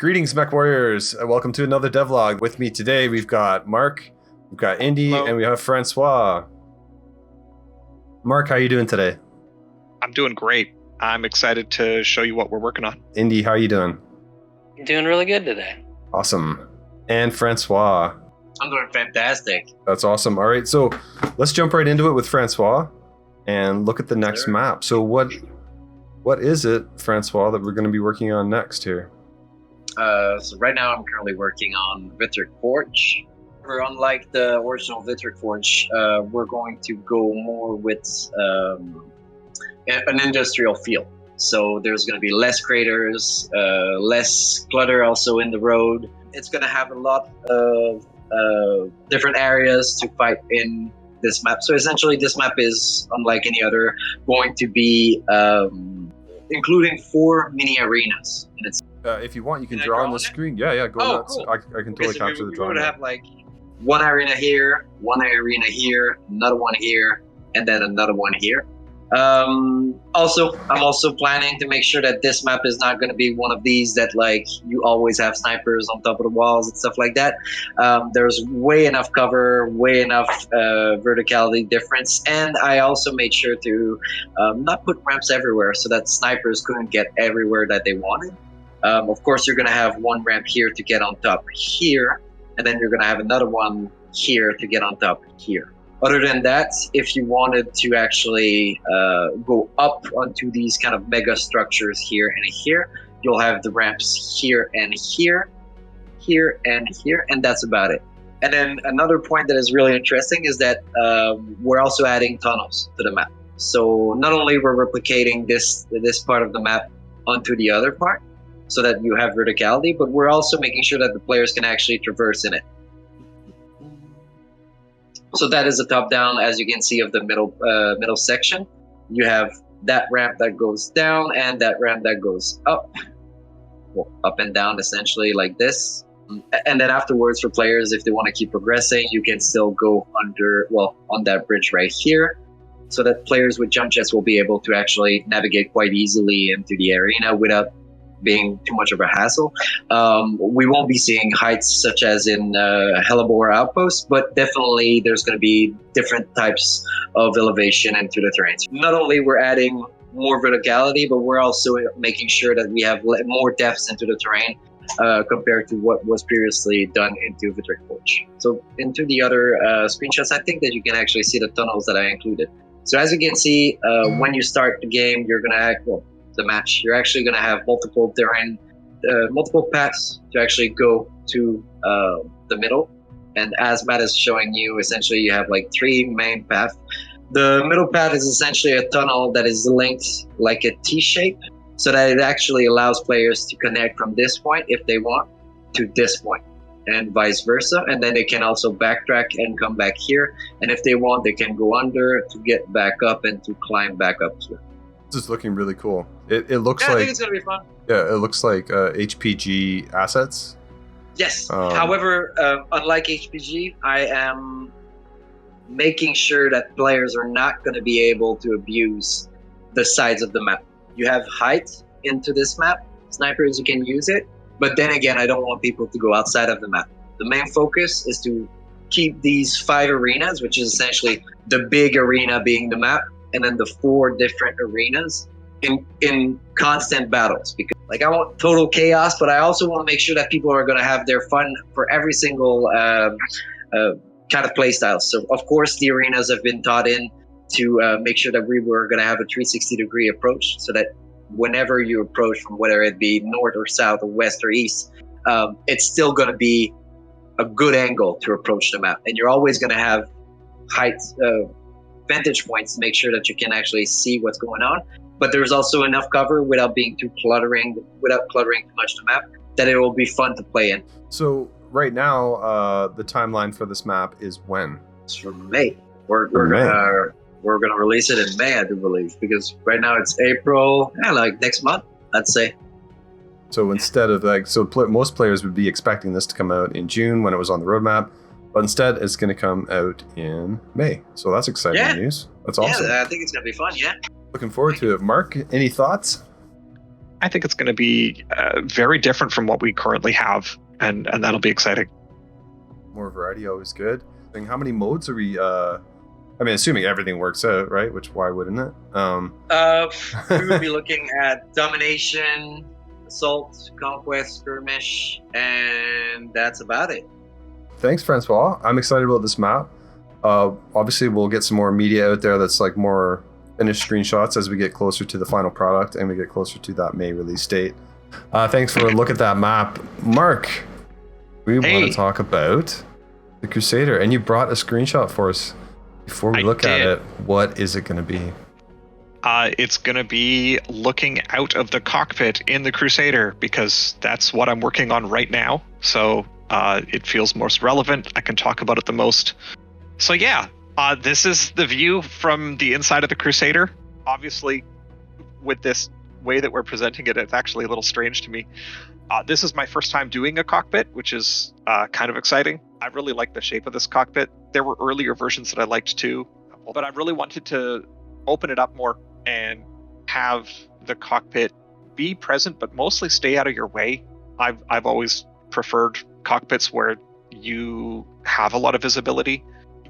Greetings, Mech Warriors. Welcome to another devlog. With me today, we've got Mark, we've got Indy, Hello. and we have Francois. Mark, how are you doing today? I'm doing great. I'm excited to show you what we're working on. Indy, how are you doing? I'm doing really good today. Awesome. And Francois. I'm doing fantastic. That's awesome. All right, so let's jump right into it with Francois and look at the next Sure. map. So what is it, Francois, that we're going to be working on next here? So right now I'm currently working on Vitric Forge. Unlike the original Vitric Forge, we're going to go more with an industrial feel. So there's going to be less craters, less clutter also in the road. It's going to have a lot of different areas to fight in this map. So essentially this map is, unlike any other, going to be including 4 mini arenas. And it's If you want, you can Can I draw draw on the on it? screen. Yeah, go Oh, nuts. cool. I can totally capture the we drawing. would have like one arena here, one arena here, another one here, and then another one here. I'm also planning to make sure that this map is not going to be one of these that like you always have snipers on top of the walls and stuff like that. There's way enough cover, way enough verticality difference, and I also made sure to not put ramps everywhere so that snipers couldn't get everywhere that they wanted. Of course, you're going to have one ramp here to get on top here, and then you're going to have another one here to get on top here. Other than that, if you wanted to actually go up onto these kind of mega structures here and here, you'll have the ramps here and here, here and here, and that's about it. And then another point that is really interesting is that we're also adding tunnels to the map. So not only we're replicating this part of the map onto the other part, so that you have verticality, but we're also making sure that the players can actually traverse in it. So that is the top down, as you can see, of the middle section. You have that ramp that goes down and that ramp that goes up. Well, up and down essentially like this. And then afterwards for players, if they want to keep progressing, you can still go on that bridge right here, so that players with jump jets will be able to actually navigate quite easily into the arena without being too much of a hassle. We won't be seeing heights such as in Hellebore Outpost, but definitely there's going to be different types of elevation into the terrain. Not only we're adding more verticality, but we're also making sure that we have more depths into the terrain compared to what was previously done into Vitric Forge. So into the other screenshots, I think that you can actually see the tunnels that I included. So as you can see, when you start the game, you're going to the match, you're actually going to have multiple paths to actually go to the middle. And as Matt is showing you, essentially you have like 3 main paths. The middle path is essentially a tunnel that is linked like a T-shape, so that it actually allows players to connect from this point, if they want, to this point, and vice versa. And then they can also backtrack and come back here. And if they want, they can go under to get back up and to climb back up here. This is looking really cool. It looks I like think it's going to be fun. it looks like HPG assets. Yes. However, unlike HPG, I am making sure that players are not going to be able to abuse the sides of the map. You have height into this map. Snipers, you can use it. But then again, I don't want people to go outside of the map. The main focus is to keep these 5 arenas, which is essentially the big arena being the map, and then the 4 different arenas in constant battles. Because like I want total chaos, but I also want to make sure that people are going to have their fun for every single kind of play style. So of course the arenas have been taught in to make sure that we were going to have a 360-degree approach, so that whenever you approach from whether it be north or south or west or east, it's still going to be a good angle to approach the map, and you're always going to have height vantage points to make sure that you can actually see what's going on. But there's also enough cover without cluttering too much the map, that it will be fun to play in. So right now, the timeline for this map is when? It's from May. We're gonna release it in May, I do believe, because right now it's April, like next month, I'd say. So instead of most players would be expecting this to come out in June when it was on the roadmap, but instead it's going to come out in May. So that's exciting news. That's awesome. Yeah, I think it's gonna be fun. Yeah. Looking forward to it. Mark, any thoughts? I think it's going to be very different from what we currently have, and that'll be exciting. More variety, always good. And how many modes are we? I mean, assuming everything works out, right? Which why wouldn't it? We would be looking at domination, assault, conquest, skirmish, and that's about it. Thanks, Francois. I'm excited about this map. Obviously, we'll get some more media out there that's like more finished screenshots as we get closer to the final product and we get closer to that May release date. Thanks for a look at that map. Mark, we want to talk about the Crusader, and you brought a screenshot for us. Before we look at it, what is it going to be? It's going to be looking out of the cockpit in the Crusader, because that's what I'm working on right now. So it feels most relevant. I can talk about it the most. So yeah, this is the view from the inside of the Crusader. Obviously, with this way that we're presenting it, it's actually a little strange to me. This is my first time doing a cockpit, which is kind of exciting. I really like the shape of this cockpit. There were earlier versions that I liked too, but I really wanted to open it up more and have the cockpit be present, but mostly stay out of your way. I've always preferred cockpits where you have a lot of visibility.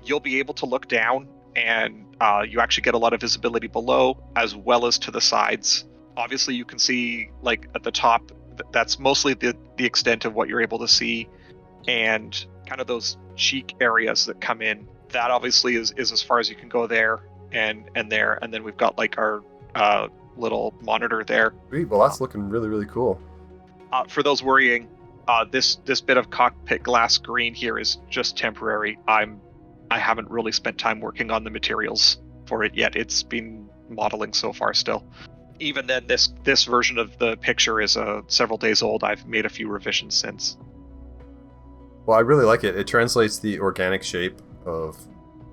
You'll be able to look down, and you actually get a lot of visibility below as well as to the sides. Obviously, you can see like at the top. That's mostly the extent of what you're able to see, and kind of those cheek areas that come in. That obviously is as far as you can go there and there, and then we've got like our little monitor there. Sweet. Well, that's looking really, really cool. For those worrying, this bit of cockpit glass green here is just temporary. I haven't really spent time working on the materials for it yet. It's been modeling so far still. Even then, this version of the picture is several days old. I've made a few revisions since. Well, I really like it. It translates the organic shape of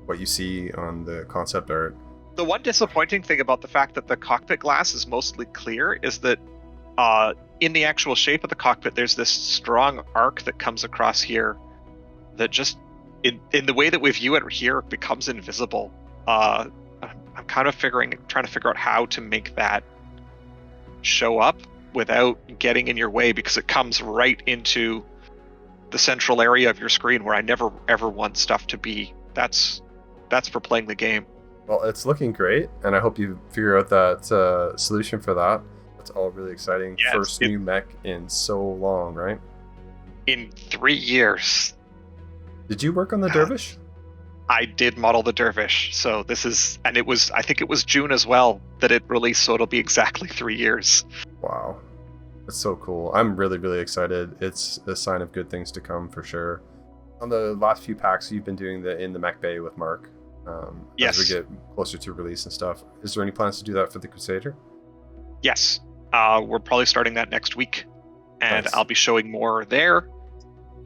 what you see on the concept art. The one disappointing thing about the fact that the cockpit glass is mostly clear is that in the actual shape of the cockpit, there's this strong arc that comes across here that just, in the way that we view it here, becomes invisible. I'm kind of trying to figure out how to make that show up without getting in your way, because it comes right into the central area of your screen where I never ever want stuff to be. That's for playing the game. Well, it's looking great, and I hope you figure out that solution for that. That's all really exciting. Yeah, First new mech in so long, right? In 3 years. Did you work on the Dervish? I did model the Dervish, so this is, and I think it was June as well that it released, so it'll be exactly 3 years. Wow. That's so cool. I'm really, really excited. It's a sign of good things to come for sure. On the last few packs, you've been doing in the Mech Bay with Mark. Yes. As we get closer to release and stuff. Is there any plans to do that for the Crusader? Yes. We're probably starting that next week, and Nice. I'll be showing more there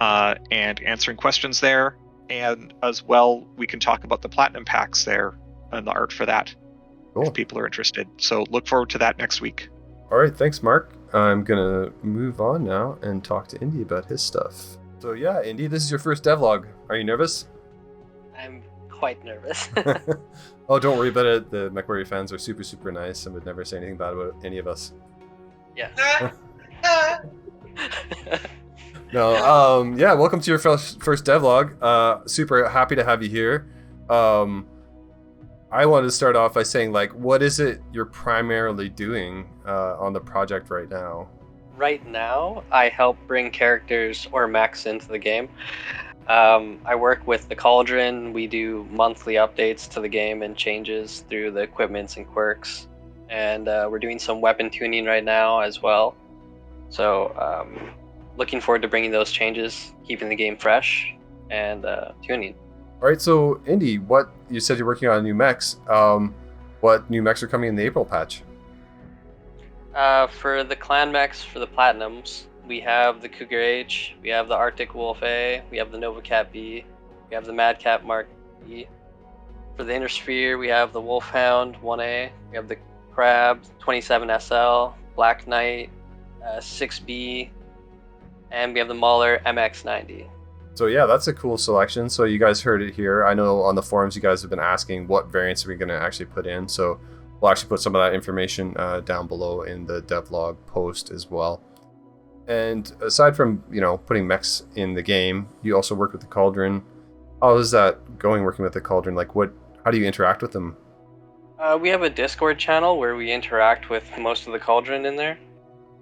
and answering questions there. And as well, we can talk about the Platinum packs there and the art for that, Cool. if people are interested. So look forward to that next week. All right, thanks, Mark. I'm going to move on now and talk to Indy about his stuff. So yeah, Indy, this is your first devlog. Are you nervous? I'm quite nervous. Oh, don't worry about it. The MechWarrior fans are super, super nice and would never say anything bad about any of us. Yeah. No, yeah, welcome to your first devlog. Super happy to have you here. I wanted to start off by saying, like, what is it you're primarily doing on the project right now? Right now, I help bring characters or mechs into the game. I work with the Cauldron. We do monthly updates to the game and changes through the equipments and quirks. And we're doing some weapon tuning right now as well. So looking forward to bringing those changes, keeping the game fresh, and tuning. All right, so Indy, you said you're working on new mechs. What new mechs are coming in the April patch? For the clan mechs, for the Platinums, we have the Cougar H, we have the Arctic Wolf A, we have the Nova Cat B, we have the Mad Cat Mark E. For the Inner Sphere, we have the Wolfhound 1A, we have the Crab 27 SL, Black Knight 6B, and we have the Mauler MX90. So yeah, that's a cool selection. So you guys heard it here. I know on the forums you guys have been asking what variants are we going to actually put in. So we'll actually put some of that information down below in the devlog post as well. And aside from, putting mechs in the game, you also work with the Cauldron. How is that going, working with the Cauldron? Like, how do you interact with them? We have a Discord channel where we interact with most of the Cauldron in there,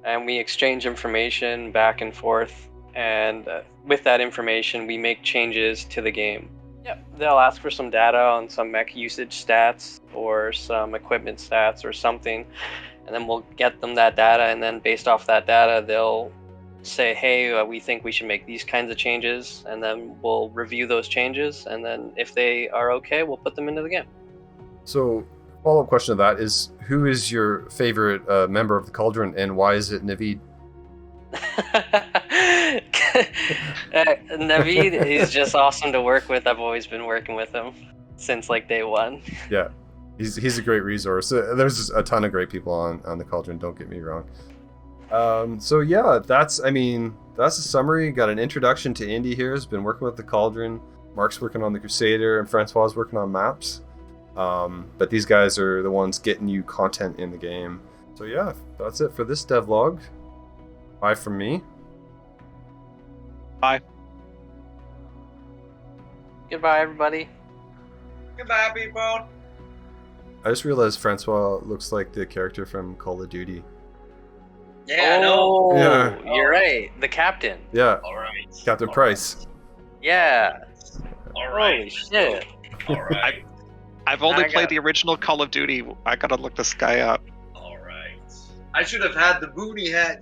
and we exchange information back and forth, and with that information we make changes to the game. Yep, they'll ask for some data on some mech usage stats or some equipment stats or something, and then we'll get them that data, and then based off that data they'll say, hey, we think we should make these kinds of changes, and then we'll review those changes, and then if they are okay, we'll put them into the game. So, follow-up question to that is, who is your favorite member of the Cauldron, and why is it Naveed? Naveed is just awesome to work with. I've always been working with him since like day one. Yeah, he's a great resource. There's a ton of great people on the Cauldron, don't get me wrong. So yeah, that's a summary. Got an introduction to Indy here. Has been working with the Cauldron. Mark's working on the Crusader, and Francois is working on maps. But these guys are the ones getting you content in the game. So yeah, that's it for this devlog. Bye from me. Bye. Goodbye, everybody. Goodbye, people. I just realized Francois looks like the character from Call of Duty. Yeah, no. Yeah. You're right. The captain. Yeah, All right. Captain Price. Yeah. All right. Holy shit. All right. I've only I played got- the original Call of Duty. I gotta look this guy up. All right. I should have had the booty hat,